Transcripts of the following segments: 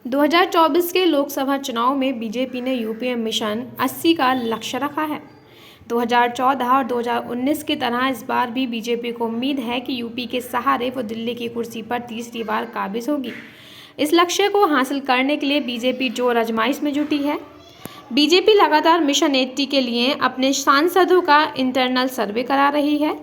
2024 के लोकसभा चुनाव में बीजेपी ने यूपीए मिशन 80 का लक्ष्य रखा है। 2014 और 2019 की तरह इस बार भी बीजेपी को उम्मीद है कि यूपी के सहारे वो दिल्ली की कुर्सी पर तीसरी बार काबिज होगी। इस लक्ष्य को हासिल करने के लिए बीजेपी जोर आजमाइश में जुटी है। बीजेपी लगातार मिशन 80 के लिए अपने सांसदों का इंटरनल सर्वे करा रही है।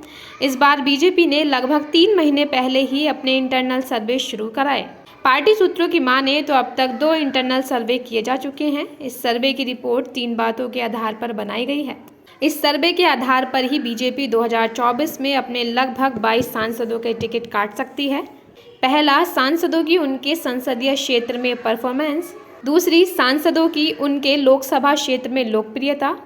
इस बार बीजेपी ने लगभग 3 महीने पहले ही अपने इंटरनल सर्वे शुरू कराए। पार्टी सूत्रों की माने तो अब तक 2 इंटरनल सर्वे किए जा चुके हैं। इस सर्वे की रिपोर्ट 3 बातों के आधार पर बनाई गई है। इस सर्वे के आधार पर ही बीजेपी 2024 में अपने लगभग 22 सांसदों के टिकट काट सकती है। पहला, सांसदों की उनके संसदीय क्षेत्र में परफॉर्मेंस। दूसरी, सांसदों की उनके लोकसभा क्षेत्र में लोकप्रियता।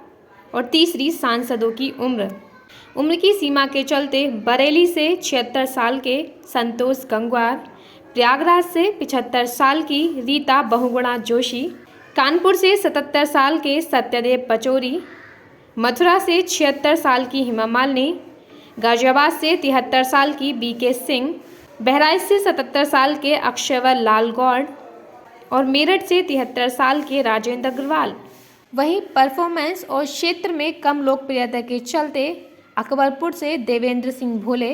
और तीसरी, सांसदों की उम्र की सीमा के चलते बरेली से 76 साल के संतोष गंगवार, प्रयागराज से 75 साल की रीता बहुगुणा जोशी, कानपुर से 77 साल के सत्यदेव पचौरी, मथुरा से 76 साल की हेमा मालिनी, गाजियाबाद से 73 साल की बीके सिंह, बहराइच से 77 साल के अक्षयवर लाल गौड़ और मेरठ से 73 साल के राजेंद्र अग्रवाल। वहीं परफॉर्मेंस और क्षेत्र में कम लोकप्रियता के चलते अकबरपुर से देवेंद्र सिंह भोले,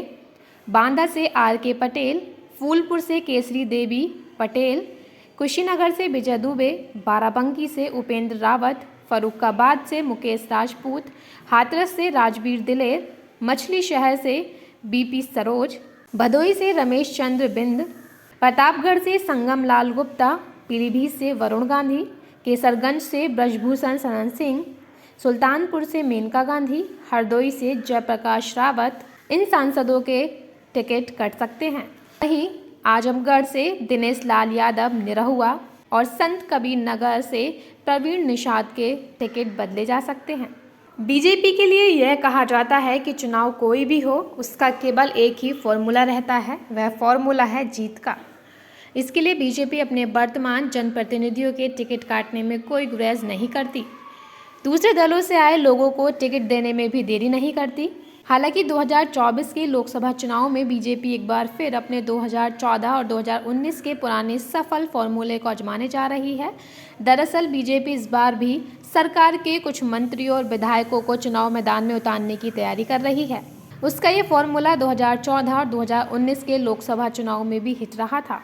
बांदा से आर.के. पटेल, फूलपुर से केसरी देवी पटेल, कुशीनगर से विजय दुबे, बाराबंकी से उपेंद्र रावत, फर्रुखाबाद से मुकेश राजपूत, हाथरस से राजवीर दिलेर, मछली शहर से बीपी सरोज, भदोही से रमेश चंद्र बिंद, प्रतापगढ़ से संगम लाल गुप्ता, पीलीभीत से वरुण गांधी, केसरगंज से ब्रजभूषण शरण सिंह, सुल्तानपुर से मेनका गांधी, हरदोई से जयप्रकाश रावत इन सांसदों के टिकट कट सकते हैं। वहीं आजमगढ़ से दिनेश लाल यादव निरहुआ और संत कबीर नगर से प्रवीण निषाद के टिकट बदले जा सकते हैं। बीजेपी के लिए यह कहा जाता है कि चुनाव कोई भी हो, उसका केवल एक ही फॉर्मूला रहता है, वह फॉर्मूला है जीत का। इसके लिए बीजेपी अपने वर्तमान जनप्रतिनिधियों के टिकट काटने में कोई गुरेज नहीं करती। दूसरे दलों से आए लोगों को टिकट देने में भी देरी नहीं करती। हालांकि 2024 के लोकसभा चुनाव में बीजेपी एक बार फिर अपने 2014 और 2019 के पुराने सफल फॉर्मूले को आजमाने जा रही है। दरअसल बीजेपी इस बार भी सरकार के कुछ मंत्रियों और विधायकों को चुनाव मैदान में उतारने की तैयारी कर रही है। उसका ये फॉर्मूला 2014 और 2019 के लोकसभा चुनाव में भी हिट रहा था।